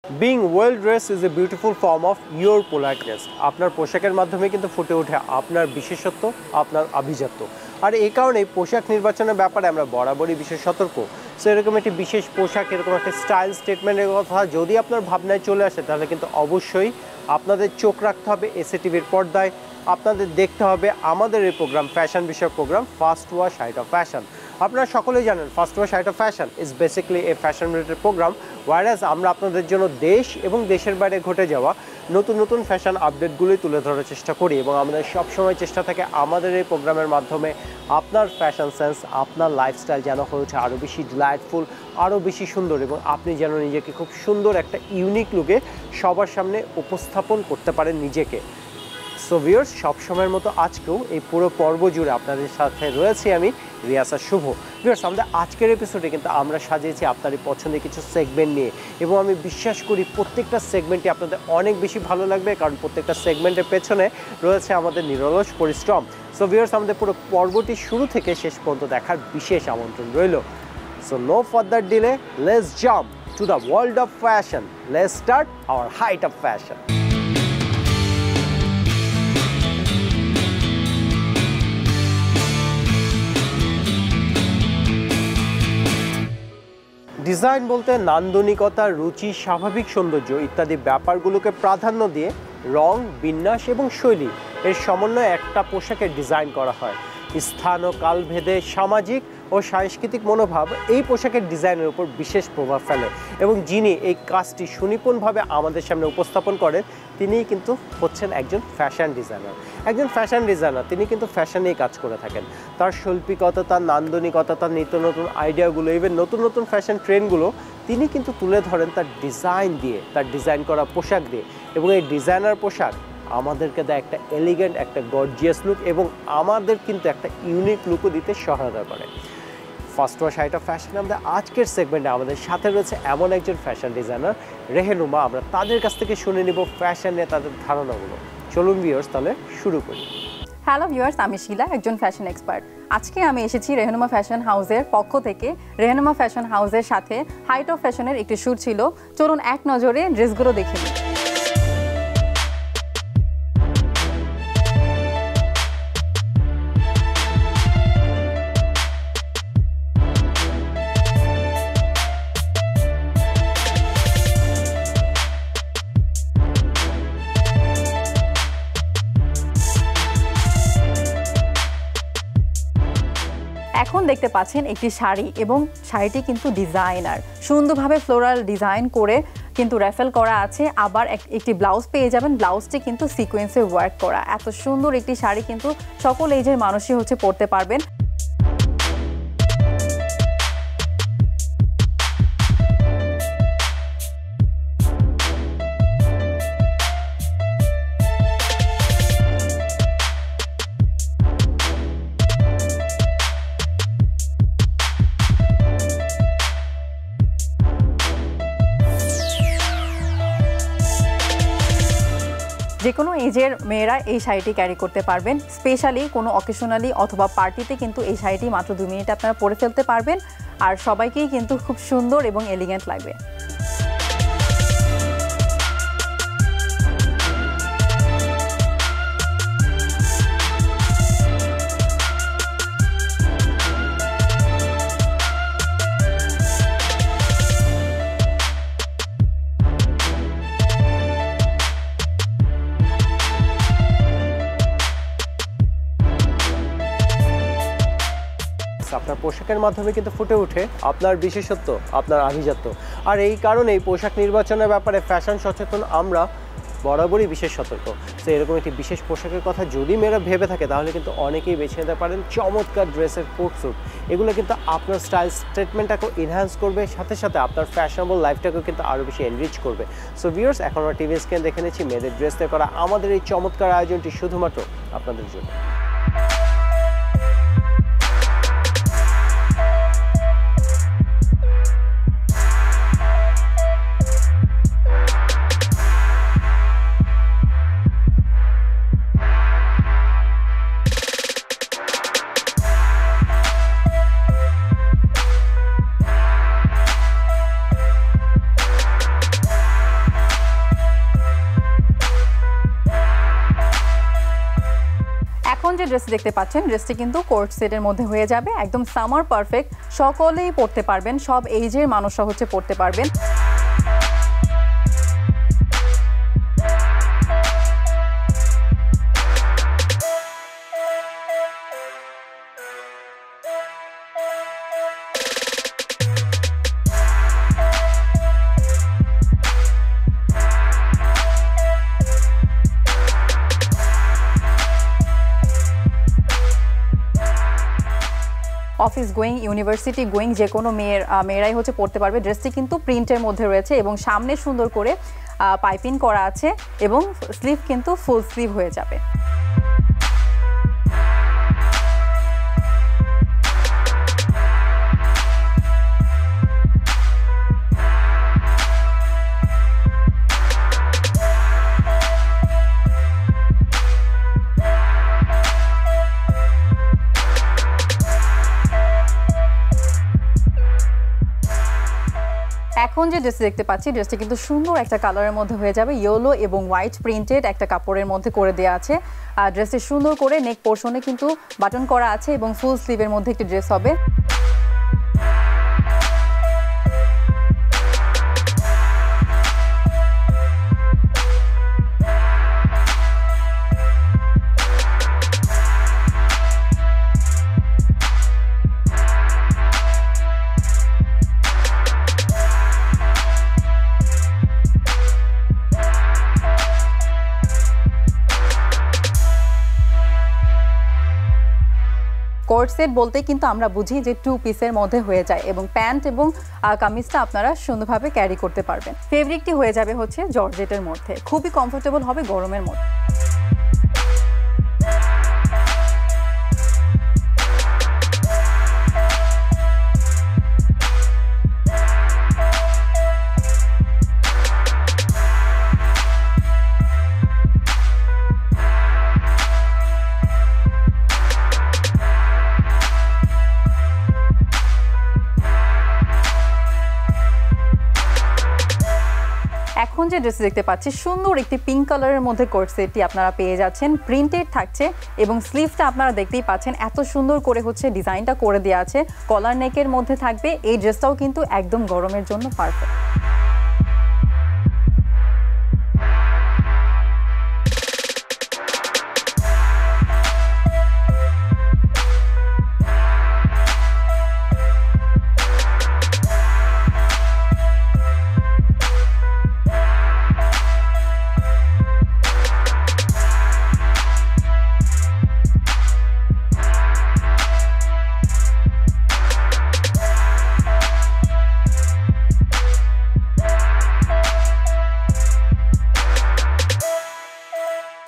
Being well dressed is a beautiful form of your politeness. আপনার পোশাকের মাধ্যমে কিন্তু ফুটে ওঠে আপনার বিশেষত্ব, আপনার আভিজাত্য। আর এই কারণে পোশাক নির্বাচনের ব্যাপারে আমরা বরাবরই বিশেষ সতর্ক। সো এরকম একটি বিশেষ পোশাক, এরকম একটা স্টাইল স্টেটমেন্টের কথা যদি আপনার ভাবনায় চলে আসে, তাহলে কিন্তু অবশ্যই আপনাদের চোখ রাখতে হবে এসএ টিভির পর্দায়। আপনাদের দেখতে হবে আমাদের এই প্রোগ্রাম, ফ্যাশন বিষয়ক program first wash height of fashion. আপনারা সকলেই জানেন first wash height of fashion is basically a fashion related program, ওয়ারাস আমরা আপনাদের জন্য দেশ এবং দেশের বাইরে ঘটে যাওয়া নতুন নতুন ফ্যাশন আপডেটগুলোই তুলে ধরার চেষ্টা করি, এবং আমাদের সবসময় চেষ্টা থাকে আমাদের এই প্রোগ্রামের মাধ্যমে আপনার ফ্যাশন সেন্স, আপনার লাইফস্টাইল যেন হয়ে ওঠে আরও বেশি ডিলাইটফুল, আরও বেশি সুন্দর, এবং আপনি যেন নিজেকে খুব সুন্দর একটা ইউনিক লুকে সবার সামনে উপস্থাপন করতে পারেন নিজেকে। সো ভিউয়ার্স, সবসময়ের মতো আজকেও এই পুরো পর্ব জুড়ে আপনাদের সাথে রয়েছি আমি, রিয়াসা শুভ। ভিউয়ার্স, আমাদের আজকের এপিসোডে কিন্তু আমরা সাজিয়েছি আপনারই পছন্দের কিছু সেগমেন্ট নিয়ে, এবং আমি বিশ্বাস করি প্রত্যেকটা সেগমেন্টই আপনাদের অনেক বেশি ভালো লাগবে, কারণ প্রত্যেকটা সেগমেন্টের পেছনে রয়েছে আমাদের নিরলস পরিশ্রম। সো ভিউয়ার্স, আমাদের পুরো পর্বটি শুরু থেকে শেষ পর্যন্ত দেখার বিশেষ আমন্ত্রণ রইল। So no further delay, let's jump to the world of fashion. Let's start our height of fashion. Design বলতে নান্দনিকতা, রুচি, স্বাভাবিক সৌন্দর্য ইত্যাদি ব্যাপারগুলোকে প্রাধান্য দিয়ে রং, বিন্যাস এবং শৈলী এর সমন্বয়ে একটা পোশাকের ডিজাইন করা হয়। স্থান ও কালভেদে সামাজিক ও সাংস্কৃতিক মনোভাব এই পোশাকের ডিজাইনের উপর বিশেষ প্রভাব ফেলে, এবং যিনি এই কাজটি সুনিপুণভাবে আমাদের সামনে উপস্থাপন করেন তিনিই কিন্তু হচ্ছেন একজন ফ্যাশন ডিজাইনার। একজন ফ্যাশন ডিজাইনার তিনি কিন্তু ফ্যাশন নিয়ে কাজ করে থাকেন। তার শৈল্পিকতা, তার নান্দনিকতা, তার নিত্য নতুন আইডিয়াগুলো, ইভেন নতুন নতুন ফ্যাশন ট্রেন্ডগুলো তিনি কিন্তু তুলে ধরেন তার ডিজাইন দিয়ে, তার ডিজাইন করা পোশাক দিয়ে, এবং এই ডিজাইনার পোশাক আমাদেরকে দেয় একটা এলিগেন্ট, একটা গর্জিয়াস লুক, এবং আমাদের কিন্তু একটা ইউনিক লুকও দিতে সহায়তা করে। First wash height of fashion আমাদের আজকের সেগমেন্টে আমাদের সাথে রয়েছে এমন একজন ফ্যাশন ডিজাইনার, রেহেনুমা। আমরা তাদের কাছ থেকে শুনে নিব ফ্যাশন নিয়ে তাদের ধারণাগুলো। চলুন ভিউয়ার্স, তাহলে শুরু করি। হ্যালো ভিউয়ার্স, আমি শিলা, একজন ফ্যাশন এক্সপার্ট। আজকে আমি এসেছি রেহেনুমা ফ্যাশন হাউসের পক্ষ থেকে। রেহেনুমা ফ্যাশন হাউসের সাথে হাইট অফ ফ্যাশনের একটি শ্যুট ছিল। চলুন এক নজরে ড্রেসগুলো দেখে নিই। এখন দেখতে পাচ্ছেন একটি শাড়ি, এবং শাড়িটি কিন্তু ডিজাইনার, সুন্দরভাবে ফ্লোরাল ডিজাইন করে কিন্তু র্যাফেল করা আছে। আবার একটি ব্লাউজ পেয়ে যাবেন, ব্লাউজটি কিন্তু সিকোয়েন্সে ওয়ার্ক করা। এত সুন্দর একটি শাড়ি কিন্তু সকল এজের মানুষই পরতে পারবেন। যে কোনো এজের মেয়েরা এই শাড়িটি ক্যারি করতে পারবেন। স্পেশালি কোনো অকেশনালি অথবা পার্টিতে কিন্তু এই শাড়িটি মাত্র 2 মিনিটে আপনারা পরে ফেলতে পারবেন, আর সবাইকেই কিন্তু খুব সুন্দর এবং এলিগেন্ট লাগবে। আপনার পোশাকের মাধ্যমে কিন্তু ফুটে ওঠে আপনার বিশেষত্ব, আপনার আভিজাত্য। আর এই কারণে এই পোশাক নির্বাচনের ব্যাপারে ফ্যাশন সচেতন আমরা বরাবরই বিশেষ সতর্ক। তো এরকম একটি বিশেষ পোশাকের কথা যদি মেয়েরা ভেবে থাকে, তাহলে কিন্তু অনেকেই বেছে নিতে পারেন চমৎকার ড্রেসের কোট স্যুট। এগুলো কিন্তু আপনার স্টাইল স্টেটমেন্টটাকেও এনহ্যান্স করবে, সাথে সাথে আপনার ফ্যাশনেবল লাইফটাকেও কিন্তু আরও বেশি এনরিচ করবে। সো ভিউয়ার্স, এখন আমরা টিভি স্ক্রিনে দেখে নিচ্ছি মেয়েদের ড্রেসে করা আমাদের এই চমৎকার আয়োজনটি শুধুমাত্র আপনাদের জন্য। ড্রেস দেখতে পাচ্ছেন ড্রেসটি কিন্তু কোর্ট সেটের মধ্যে হয়ে যাবে, একদম সামার পারফেক্ট, সকলেই পরতে পারবেন, সব এইজের মানুষরা হচ্ছে পরতে পারবেন। অফিস গোয়িং, ইউনিভার্সিটি গোয়িং যে কোনো মেয়েরাই হচ্ছে পরতে পারবে। ড্রেসটি কিন্তু প্রিন্টের মধ্যে রয়েছে এবং সামনে সুন্দর করে পাইপিং করা আছে এবং স্লিভ কিন্তু ফুল স্লিভ হয়ে যাবে। এখন যে ড্রেসটি দেখতে পাচ্ছি ড্রেসটি কিন্তু সুন্দর একটা কালারের মধ্যে হয়ে যাবে, ইয়েলো এবং হোয়াইট প্রিন্টেড একটা কাপড়ের মধ্যে করে দেওয়া আছে। আর ড্রেসটি সুন্দর করে নেক পোর্শনে কিন্তু বাটন করা আছে এবং ফুল স্লিভের মধ্যে একটি ড্রেস হবে। কোর্ট সেট বলতে কিন্তু আমরা বুঝি যে 2 পিসের মধ্যে হয়ে যায় এবং প্যান্ট এবং কামিজটা আপনারা সুন্দরভাবে ক্যারি করতে পারবেন। ফেব্রিকটি হয়ে যাবে হচ্ছে জর্জেটের মধ্যে, খুবই কমফোর্টেবল হবে গরমের মধ্যে। এখন যে ড্রেস দেখতে পাচ্ছি সুন্দর একটি পিঙ্ক কালারের মধ্যে কোট সেটটি আপনারা পেয়ে যাচ্ছেন, প্রিন্টেড থাকছে এবং স্লিভটা আপনারা দেখতেই পাচ্ছেন এত সুন্দর করে হচ্ছে ডিজাইনটা করে দেওয়া আছে, কলার নেকের মধ্যে থাকবে। এই ড্রেসটাও কিন্তু একদম গরমের জন্য পারফেক্ট।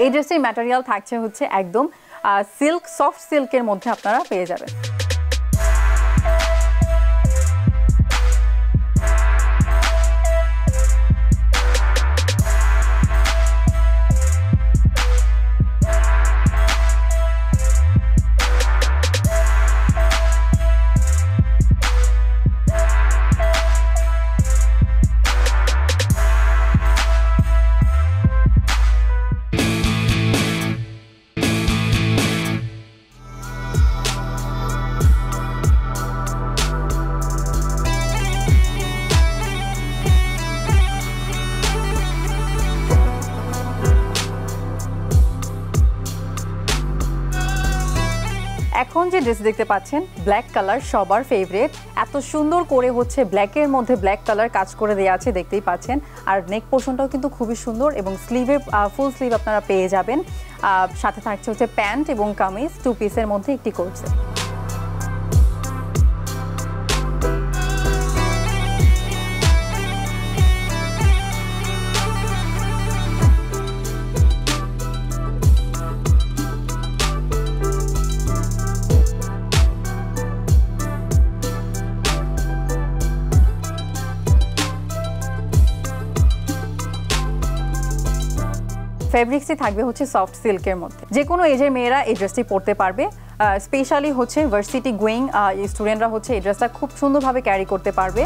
এই ড্রেসের ম্যাটেরিয়াল থাকছে হচ্ছে একদম সিল্ক, সফট সিল্কের মধ্যে আপনারা পেয়ে যাবেন। এখন যে ড্রেস দেখতে পাচ্ছেন ব্ল্যাক কালার সবার ফেভারিট, এত সুন্দর করে হচ্ছে ব্ল্যাকের মধ্যে ব্ল্যাক কালার কাজ করে দেওয়া আছে দেখতেই পাচ্ছেন। আর নেক পোর্শনটাও কিন্তু খুবই সুন্দর এবং স্লিভের ফুল স্লিভ আপনারা পেয়ে যাবেন। সাথে থাকছে হচ্ছে প্যান্ট এবং কামিজ, 2 পিসের মধ্যে একটি কোট সেট। ফেব্রিক্সই থাকবে হচ্ছে সফট সিল্কের মধ্যে, যে কোনো এজের মেয়েরা এই ড্রেসটি পরতে পারবে। স্পেশালি হচ্ছে ভার্সিটি গোয়িং স্টুডেন্টরা হচ্ছে এই ড্রেসটা খুব সুন্দরভাবে ক্যারি করতে পারবে।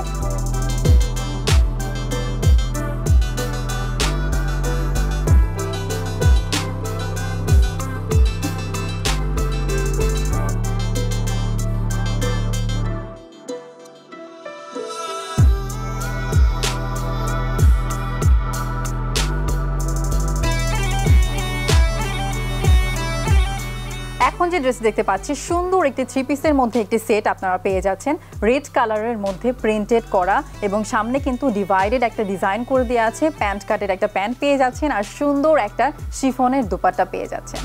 যে ড্রেস দেখতে পাচ্ছি সুন্দর একটি 3 পিসের মধ্যে একটি সেট আপনারা পেয়ে যাচ্ছেন রেড কালারের মধ্যে প্রিন্টেড করা এবং সামনে কিন্তু ডিভাইডেড একটা ডিজাইন করে দেওয়া আছে প্যান্ট কাটের একটা প্যান্ট পেয়ে যাচ্ছেন আর সুন্দর একটা শিফনের দুপাট্টা পেয়ে যাচ্ছেন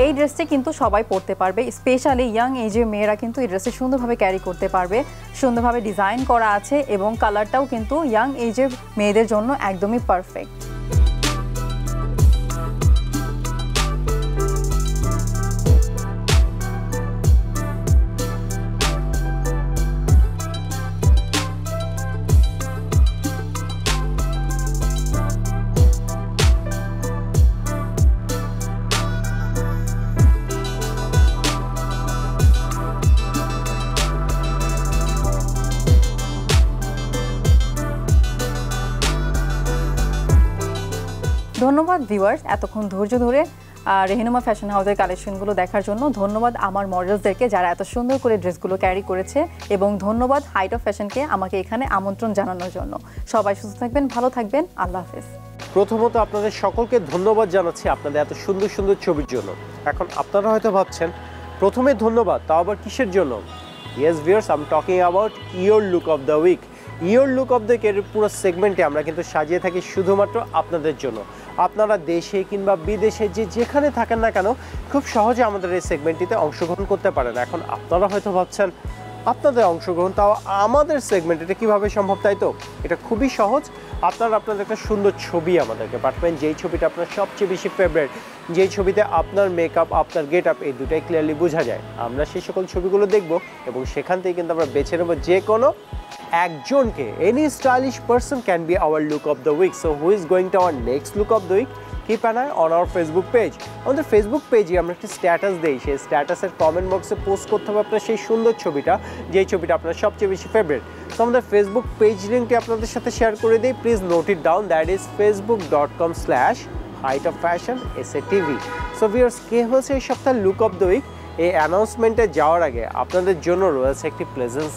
এই ড্রেসটি কিন্তু সবাই পরতে পারবে স্পেশালি ইয়াং এজের মেয়েরা কিন্তু এই ড্রেসটি সুন্দরভাবে ক্যারি করতে পারবে সুন্দরভাবে ডিজাইন করা আছে এবং কালারটাও কিন্তু ইয়াং এজের মেয়েদের জন্য একদমই পারফেক্ট ধন্যবাদ ভিউয়ার্স এতক্ষণ ধৈর্য ধরে রেহেনুমা ফ্যাশন হাউসের কালেকশনগুলো দেখার জন্য ধন্যবাদ আমার মডেলসদেরকে যারা এত সুন্দর করে ড্রেসগুলো ক্যারি করেছে এবং ধন্যবাদ হাইট অফ ফ্যাশনকে আমাকে এখানে আমন্ত্রণ জানানোর জন্য সবাই সুস্থ থাকবেন ভালো থাকবেন আল্লাহ হাফেজ প্রথমত আপনাদের সকলকে ধন্যবাদ জানাচ্ছি আপনাদের এত সুন্দর সুন্দর ছবির জন্য এখন আপনারা হয়তো ভাবছেন প্রথমে ধন্যবাদ তাও আবার কিসের জন্য yes viewers I am talking about your look of the week your look of the উইকের পুরো সেগমেন্টে আমরা কিন্তু সাজিয়ে থাকি শুধুমাত্র আপনাদের জন্য আপনারা দেশে কিংবা বিদেশে যেখানে থাকেন না কেন খুব সহজে আমাদের এই সেগমেন্টটিতে অংশগ্রহণ করতে পারেন এখন আপনারা হয়তো ভাবছেন আপনাদের অংশগ্রহণ তাও আমাদের সেগমেন্ট এটা কীভাবে সম্ভব তাই তো এটা খুবই সহজ আপনারা আপনাদের একটা সুন্দর ছবি আমাদেরকে পাঠাবেন যেই ছবিটা আপনার সবচেয়ে বেশি ফেভারিট যেই ছবিতে আপনার মেকআপ আপনার গেট আপ এই দুটাই ক্লিয়ারলি বোঝা যায় আমরা সেই সকল ছবিগুলো দেখব এবং সেখান থেকে কিন্তু আমরা বেছে নেব যে কোনো একজনকে any stylish person can be our look of the week so who is going to our next look of the week keep an eye on our Facebook page আমাদের ফেসবুক পেজে আমরা একটি স্ট্যাটাস দিই সেই স্ট্যাটাসের কমেন্ট বক্সে post করতে হবে আপনার সেই সুন্দর ছবিটা যেই ছবিটা আপনার সবচেয়ে বেশি ফেভারিট তো আমাদের ফেসবুক পেজ লিঙ্কটি আপনাদের সাথে শেয়ার করে দিই please note it down that is facebook.com/height-of-fashion-sa-tv so viewers কে হচ্ছে এই সপ্তাহের লুক অফ দ্য উইক এই অ্যানাউন্সমেন্টে যাওয়ার আগে আপনাদের জন্য রয়েছে একটি প্লেজেন্ট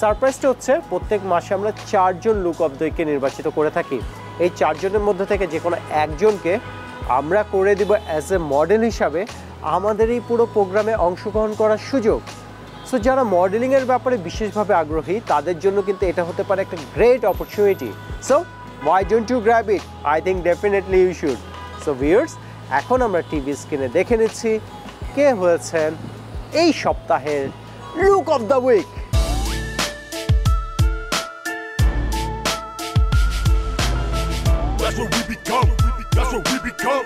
সারপ্রাইজটা হচ্ছে প্রত্যেক মাসে আমরা 4 জন লুক অফ দ্য উইককে নির্বাচিত করে থাকি এই 4 জনের মধ্যে থেকে যে কোনো একজনকে আমরা করে দিব অ্যাজ এ মডেল হিসাবে আমাদের এই পুরো প্রোগ্রামে অংশগ্রহণ করার সুযোগ সো যারা মডেলিংয়ের ব্যাপারে বিশেষভাবে আগ্রহী তাদের জন্য কিন্তু এটা হতে পারে একটা great opportunity so why don't you grab it I think definitely you should so viewers এখন আমরা টিভি স্ক্রিনে দেখে নিচ্ছি কে হয়েছেন এই সপ্তাহের look of the week That's what we become. That's what we become.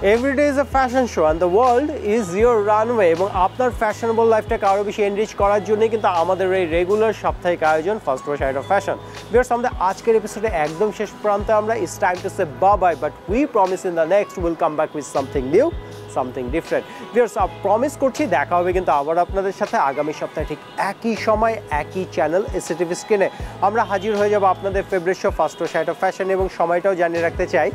Every day is a fashion show and the world is your runway এবং আপনার ফ্যাশনেবল লাইফটাকে আরও বেশি এনরিচ করার জন্যই কিন্তু আমাদের এই রেগুলার সাপ্তাহিক আয়োজন first wash height of fashion viewers আমাদের আজকের এপিসোডে একদম শেষ প্রান্তে আমরা it's time to say bye but we promise in the next will come back with something new something different viewers promise করছি দেখা হবে কিন্তু আবার আপনাদের সাথে আগামী সপ্তাহে ঠিক একই সময় একই চ্যানেল এসএটিভি স্ক্রিনে আমরা হাজির হয়ে যাব আপনাদের favourite show first wash height of fashion এবং সময়টাও জানিয়ে রাখতে চাই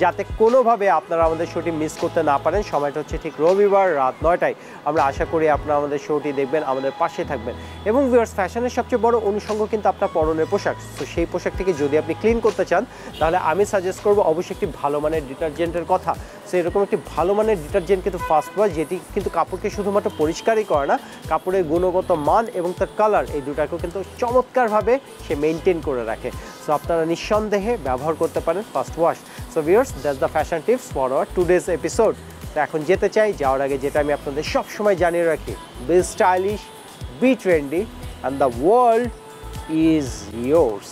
যাতে কোনোভাবে আপনারা আমাদের শোটি মিস করতে না পারেন সময়টা হচ্ছে ঠিক রবিবার রাত 9টায় আমরা আশা করি আপনারা আমাদের শোটি দেখবেন আমাদের পাশে থাকবেন এবং ভিউয়ার্স ফ্যাশনের সবচেয়ে বড় অনুষঙ্গ কিন্তু আপনার পরনের পোশাক তো সেই পোশাকটিকে যদি আপনি ক্লিন করতে চান তাহলে আমি সাজেস্ট করব অবশ্যই একটি ভালো মানের ডিটারজেন্টের কথা সো এরকম একটি ভালো মানের ডিটারজেন্ট কিন্তু ফার্স্ট ওয়াশ যেটি কিন্তু কাপড়কে শুধুমাত্র পরিষ্কারই করে না কাপড়ের গুণগত মান এবং তার কালার এই দুটাকেও কিন্তু চমৎকারভাবে সে মেনটেন করে রাখে সো আপনারা নিঃসন্দেহে ব্যবহার করতে পারেন first wash so viewers that's the fashion tips for our today's episode তো এখন যেতে চাই যাওয়ার আগে যেটা আমি আপনাদের সবসময় জানিয়ে রাখি be stylish be trendy and the world is yours